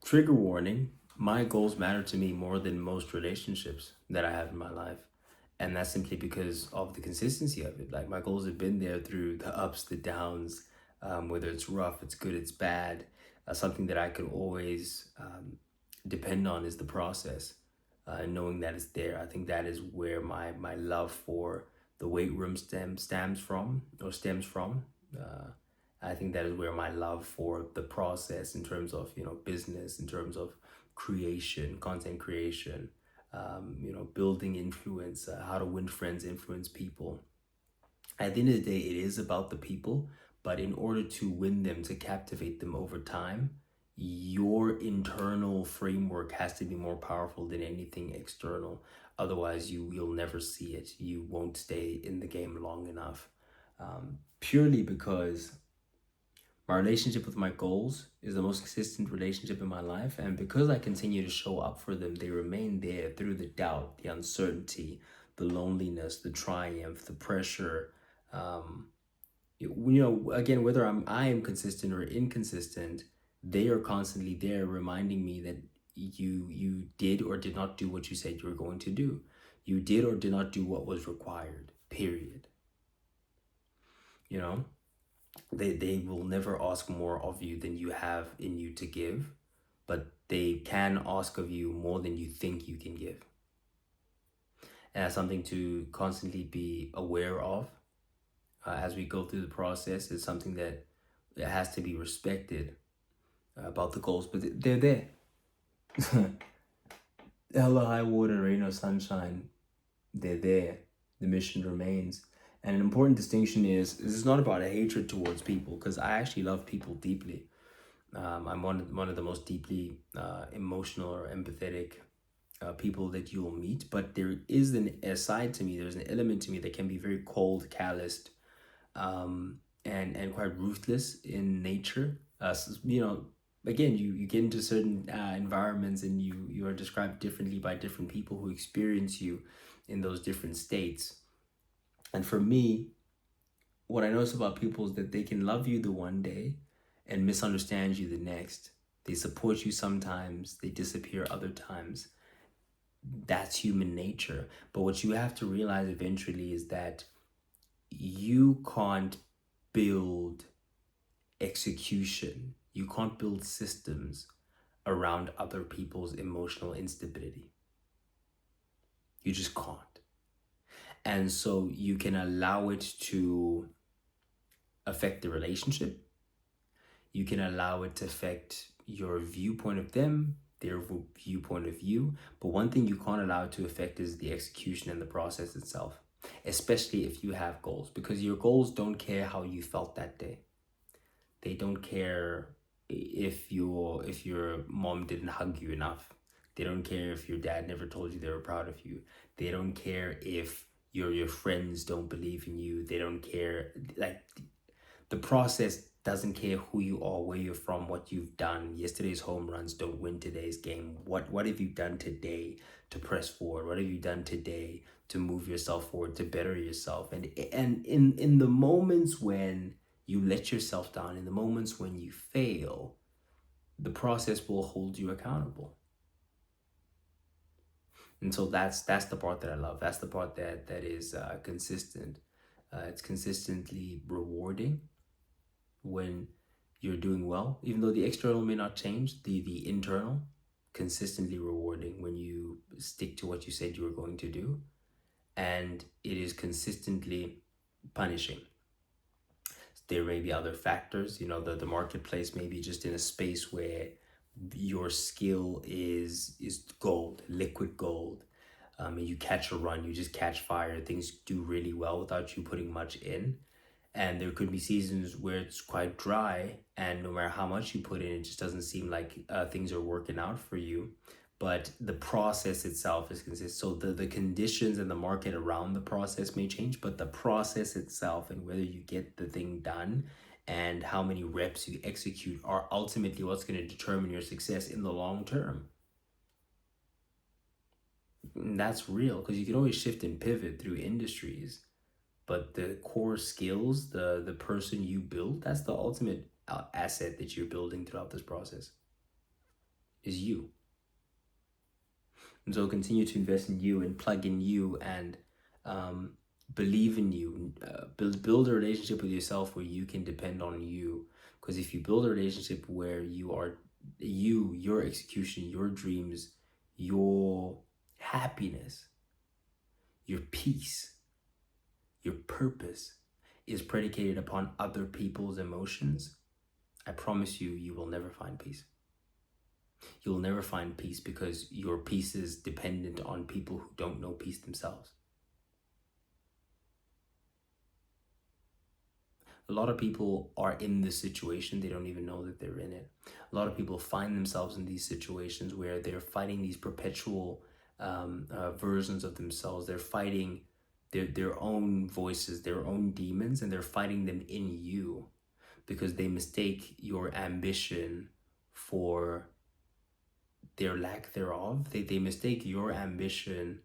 Trigger warning, my goals matter to me more than most relationships that I have in my life. And that's simply because of the consistency of it. Like my goals have been there through the ups, the downs, whether it's rough, it's good, it's bad. Something that I could always depend on is the process. And knowing that it's there, I think that is where my love for the weight room stems from. Uh, I think that is where my love for the process in terms of, business, in terms of creation, content creation, building influence, how to win friends, influence people. At the end of the day, it is about the people, but in order to win them, to captivate them over time, your internal framework has to be more powerful than anything external. Otherwise, you'll never see it. You won't stay in the game long enough. Purely because my relationship with my goals is the most consistent relationship in my life. And because I continue to show up for them, they remain there through the doubt, the uncertainty, the loneliness, the triumph, the pressure. Um, again, whether I am consistent or inconsistent, they are constantly there reminding me that you did or did not do what you said you were going to do. You did or did not do what was required, period. You know? They will never ask more of you than you have in you to give, but they can ask of you more than you think you can give. And that's something to constantly be aware of as we go through the process. It's something that has to be respected about the goals, but they're there. Hella high water, rain or sunshine, they're there. The mission remains. And an important distinction is this is not about a hatred towards people, because I actually love people deeply. I'm one of the most deeply emotional or empathetic people that you'll meet. But there is a side to me, there's an element to me that can be very cold, calloused, and quite ruthless in nature. Again, you get into certain environments and you are described differently by different people who experience you in those different states. And for me, what I notice about people is that they can love you the one day and misunderstand you the next. They support you sometimes, they disappear other times. That's human nature. But what you have to realize eventually is that you can't build execution, you can't build systems around other people's emotional instability. You just can't. And so you can allow it to affect the relationship. You can allow it to affect your viewpoint of them, their viewpoint of you. But one thing you can't allow it to affect is the execution and the process itself, especially if you have goals, because your goals don't care how you felt that day. They don't care if your mom didn't hug you enough. They don't care if your dad never told you they were proud of you. They don't care if your friends don't believe in you. They don't care. Like, the process doesn't care who you are, where you're from, what you've done. Yesterday's home runs don't win today's game. What have you done today to press forward? What have you done today to move yourself forward, to better yourself? And in the moments when you let yourself down, in the moments when you fail, the process will hold you accountable. And so that's the part that I love. That's the part that is consistent. It's consistently rewarding when you're doing well, even though the external may not change, the internal, consistently rewarding when you stick to what you said you were going to do. And it is consistently punishing. There may be other factors, the marketplace may be just in a space where your skill is gold, liquid gold. And you catch a run, you just catch fire, things do really well without you putting much in. And there could be seasons where it's quite dry, and no matter how much you put in, it just doesn't seem like things are working out for you. But the process itself is consistent. So the conditions and the market around the process may change, but the process itself and whether you get the thing done and how many reps you execute are ultimately what's going to determine your success in the long term. And that's real, because you can always shift and pivot through industries. But the core skills, the person you build, that's the ultimate asset that you're building throughout this process. is you. And so continue to invest in you and plug in you and um, believe in you. Build a relationship with yourself where you can depend on you. Because if you build a relationship where you are you, your execution, your dreams, your happiness, your peace, your purpose is predicated upon other people's emotions, I promise you, you will never find peace. You'll never find peace because your peace is dependent on people who don't know peace themselves. A lot of people are in this situation, they don't even know that they're in it. A lot of people find themselves in these situations where they're fighting these perpetual versions of themselves. They're fighting their own voices, their own demons, and they're fighting them in you because they mistake your ambition for their lack thereof. They mistake your ambition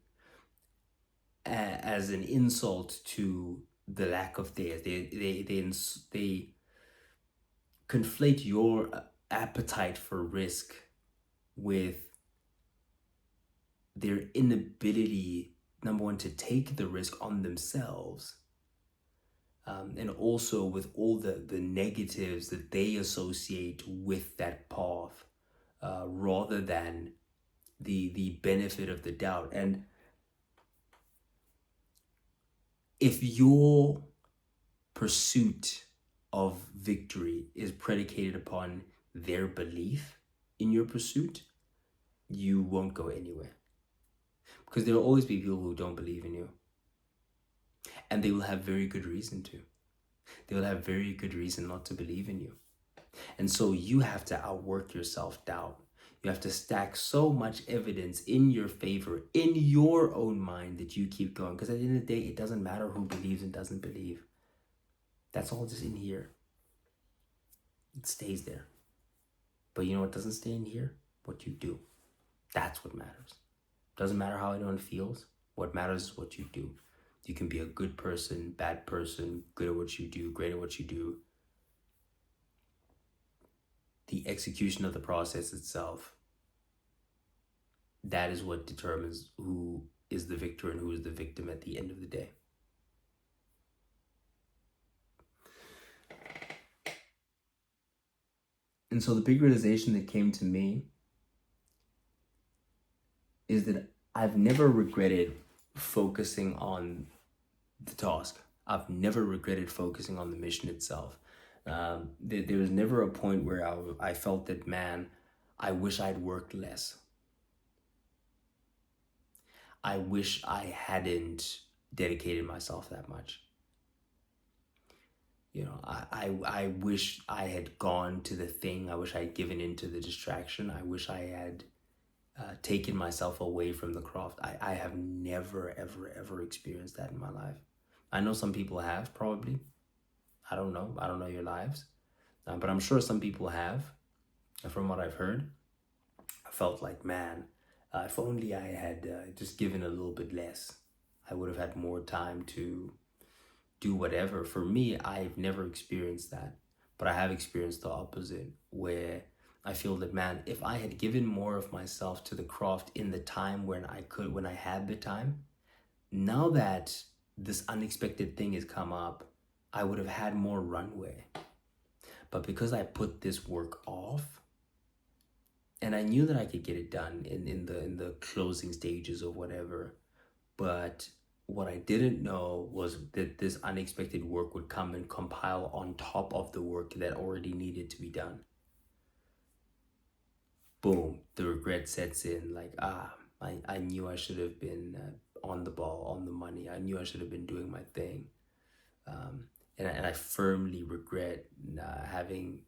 as an insult to the lack of theirs. They conflate your appetite for risk with their inability, number one, to take the risk on themselves, and also with all the negatives that they associate with that path, rather than the benefit of the doubt. And if your pursuit of victory is predicated upon their belief in your pursuit, you won't go anywhere. Because there will always be people who don't believe in you. And they will have very good reason to. They will have very good reason not to believe in you. And so you have to outwork your self-doubt. You have to stack so much evidence in your favor, in your own mind, that you keep going. Because at the end of the day, it doesn't matter who believes and doesn't believe. That's all just in here. It stays there. But you know what doesn't stay in here? What you do. That's what matters. Doesn't matter how anyone feels. What matters is what you do. You can be a good person, bad person, good at what you do, great at what you do. The execution of the process itself, that is what determines who is the victor and who is the victim at the end of the day. And so the big realization that came to me is that I've never regretted focusing on the task. I've never regretted focusing on the mission itself. There was never a point where I felt that, man, I wish I'd worked less. I wish I hadn't dedicated myself that much. You know, I wish I had gone to the thing. I wish I had given into the distraction. I wish I had taken myself away from the craft. I have never, ever experienced that in my life. I know some people have, probably. I don't know. I don't know your lives. But I'm sure some people have. From what I've heard, I felt like, man, if only I had just given a little bit less, I would have had more time to do whatever. For me, I've never experienced that, but I have experienced the opposite, where I feel that, man, if I had given more of myself to the craft in the time when I had the time, now that this unexpected thing has come up, I would have had more runway. But because I put this work off, and I knew that I could get it done in the closing stages or whatever, but what I didn't know was that this unexpected work would come and compile on top of the work that already needed to be done. Boom, the regret sets in, like, I knew I should have been on the ball, on the money. I knew I should have been doing my thing. And I firmly regret having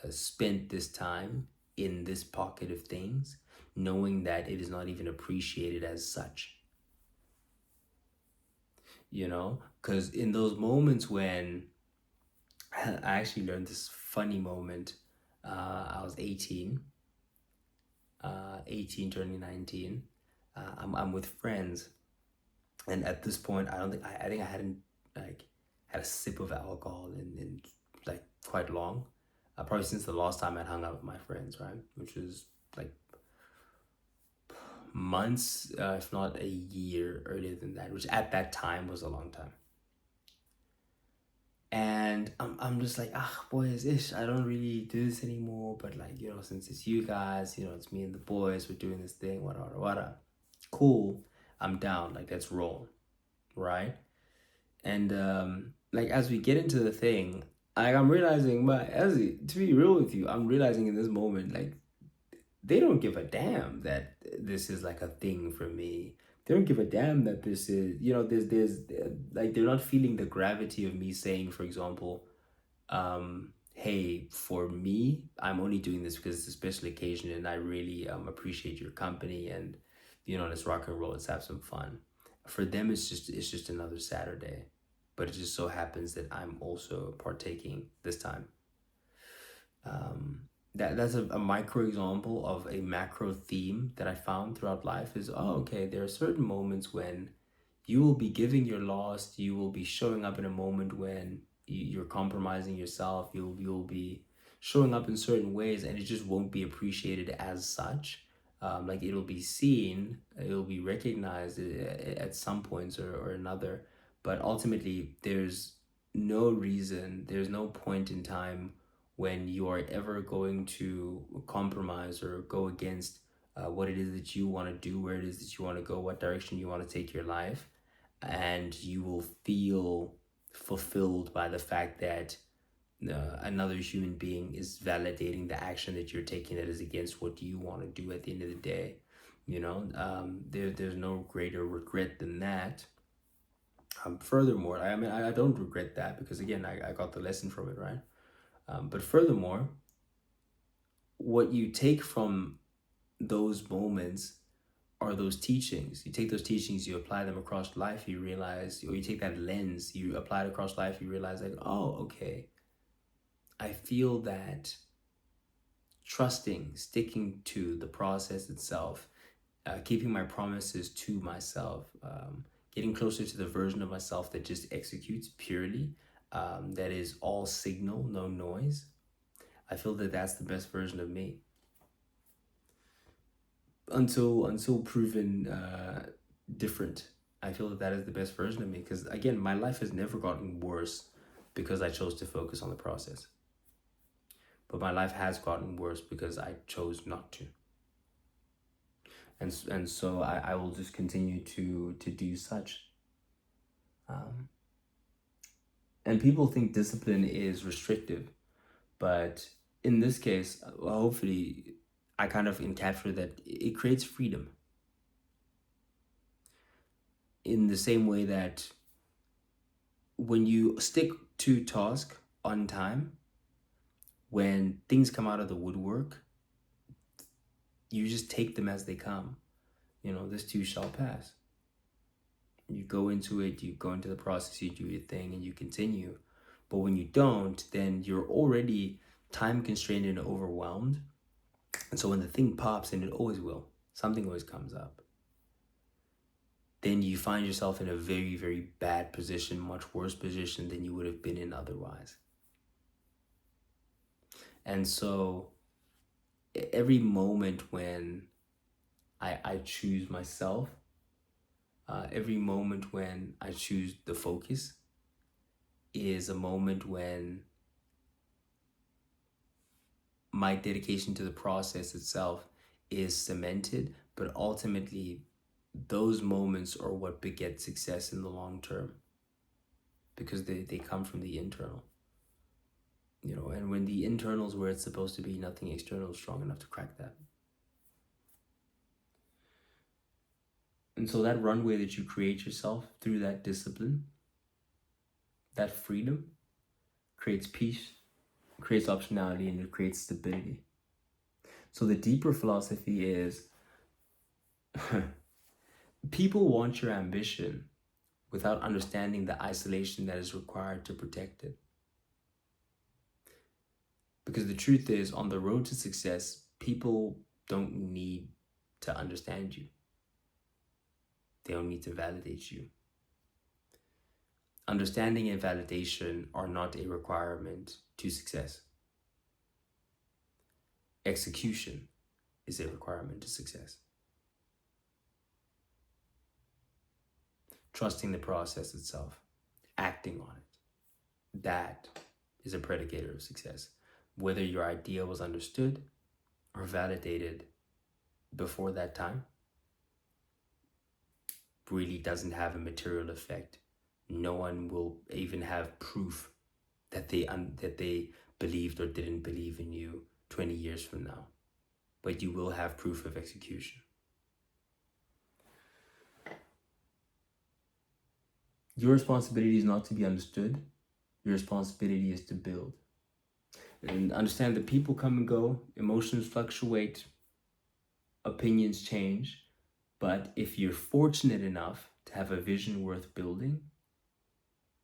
spent this time in this pocket of things, knowing that it is not even appreciated as such. You know, because in those moments when I actually learned this funny moment, I was 18, turning 19. I'm with friends, and at this point, I think I hadn't like had a sip of alcohol in like quite long, probably since the last time I'd hung out with my friends, right? Which was like months, if not a year earlier than that, which at that time was a long time. And I'm just like, boys, ish, I don't really do this anymore. But like, since it's you guys, it's me and the boys, we're doing this thing, whatever. Cool, I'm down. Like, let's roll, right? And like as we get into the thing, like I'm realizing, to be real with you, I'm realizing in this moment, like they don't give a damn that this is like a thing for me. They don't give a damn that this is, there's like they're not feeling the gravity of me saying, for example, hey, for me, I'm only doing this because it's a special occasion and I really appreciate your company, and let's rock and roll, let's have some fun. For them, it's just another Saturday, but it just so happens that I'm also partaking this time. That's a micro example of a macro theme that I found throughout life is, okay, there are certain moments when you will be giving your lost, you will be showing up in a moment when you're compromising yourself, you'll be showing up in certain ways, and it just won't be appreciated as such. Like it'll be seen, it'll be recognized at some points or another, but ultimately there's no point in time when you are ever going to compromise or go against what it is that you want to do, where it is that you want to go, what direction you want to take your life, and you will feel fulfilled by the fact that another human being is validating the action that you're taking that is against what you want to do at the end of the day. There's no greater regret than that. Furthermore, I don't regret that because again, I got the lesson from it, right? But furthermore, what you take from those moments are those teachings. You take those teachings, you apply them across life, you realize, or you take that lens, you apply it across life, you realize like, okay, I feel that trusting, sticking to the process itself, keeping my promises to myself, getting closer to the version of myself that just executes purely, that is all signal, no noise. I feel that that's the best version of me. Until proven different, I feel that that is the best version of me. Because again, my life has never gotten worse because I chose to focus on the process. But my life has gotten worse because I chose not to. And so I will just continue to do such. And people think discipline is restrictive, but in this case, hopefully, I kind of encapsulate that it creates freedom. In the same way that when you stick to task on time, when things come out of the woodwork, you just take them as they come. This too shall pass. You go into it, you go into the process, you do your thing, and you continue. But when you don't, then you're already time constrained and overwhelmed. And so when the thing pops, and it always will, something always comes up, then you find yourself in a very, very bad position, much worse position than you would have been in otherwise. And so every moment when I choose myself, every moment when I choose the focus is a moment when my dedication to the process itself is cemented, but ultimately those moments are what beget success in the long term because they come from the internal. And when the internal is where it's supposed to be, nothing external is strong enough to crack that. And so that runway that you create yourself through that discipline, that freedom, creates peace, creates optionality, and it creates stability. So the deeper philosophy is people want your ambition without understanding the isolation that is required to protect it. Because the truth is, on the road to success, people don't need to understand you. They don't need to validate you. Understanding and validation are not a requirement to success. Execution is a requirement to success. Trusting the process itself, acting on it, that is a predicator of success. Whether your idea was understood or validated before that time really doesn't have a material effect. No one will even have proof that they believed or didn't believe in you 20 years from now, but you will have proof of execution. Your responsibility is not to be understood. Your responsibility is to build. And understand that people come and go, emotions fluctuate, opinions change, but if you're fortunate enough to have a vision worth building,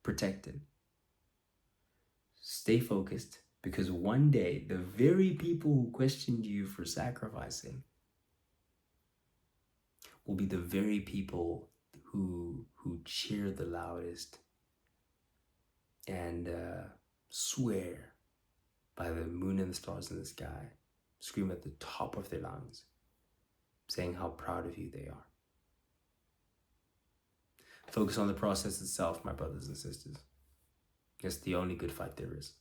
protect it. Stay focused, because one day the very people who questioned you for sacrificing will be the very people who cheer the loudest and swear by the moon and the stars in the sky, scream at the top of their lungs, saying how proud of you they are. Focus on the process itself, my brothers and sisters. It's the only good fight there is.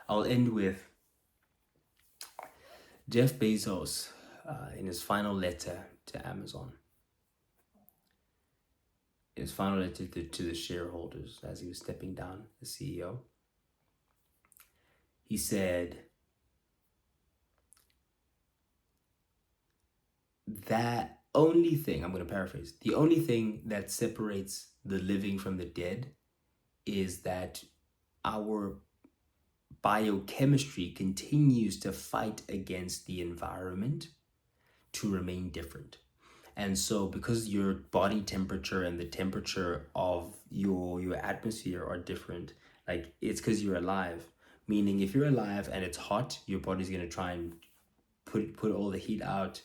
I'll end with Jeff Bezos in his final letter to Amazon. In his final letter to the shareholders as he was stepping down as CEO. He said that only thing, I'm going to paraphrase, the only thing that separates the living from the dead is that our biochemistry continues to fight against the environment to remain different. And so because your body temperature and the temperature of your atmosphere are different, like it's because you're alive. Meaning if you're alive and it's hot, your body's going to try and put all the heat out,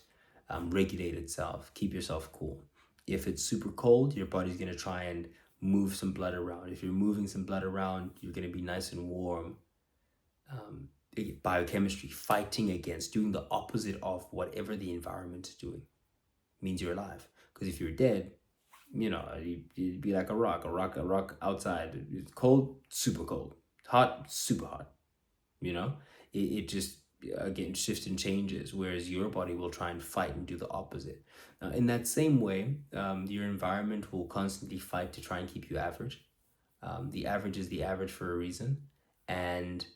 regulate itself, keep yourself cool. If it's super cold, your body's going to try and move some blood around. If you're moving some blood around, you're going to be nice and warm. Biochemistry, fighting against, doing the opposite of whatever the environment is doing, means you're alive. Because if you're dead, you'd be like a rock outside. It's cold, super cold. Hot, super hot. It just, again, shifts and changes, whereas your body will try and fight and do the opposite. In that same way, your environment will constantly fight to try and keep you average. The average is the average for a reason, and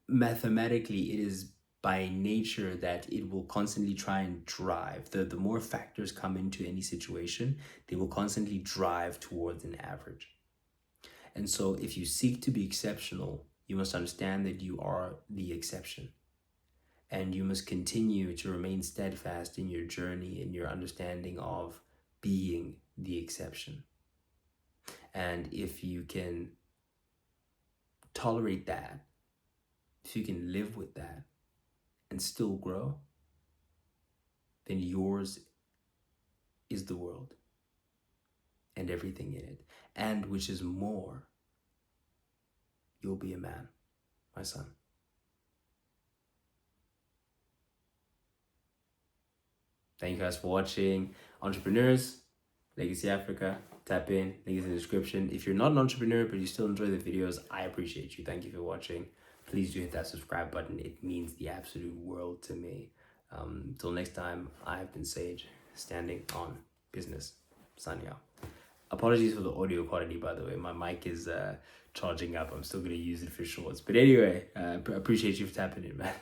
mathematically it is by nature that it will constantly try and drive. The more factors come into any situation, they will constantly drive towards an average. And so if you seek to be exceptional, you must understand that you are the exception. And you must continue to remain steadfast in your journey, in your understanding of being the exception. And if you can tolerate that, if you can live with that and still grow, then yours is the world and everything in it. And which is more, you'll be a man, my son. Thank you guys for watching. Entrepreneurs, Legacy Africa, tap in, link is in the description. If you're not an entrepreneur but you still enjoy the videos, I appreciate you. Thank you for watching. Please do hit that subscribe button. It means the absolute world to me. Till next time, I've been Sage, standing on business. Signing out. Apologies for the audio quality, by the way. My mic is charging up. I'm still going to use it for shorts. But anyway, appreciate you for tapping in, man.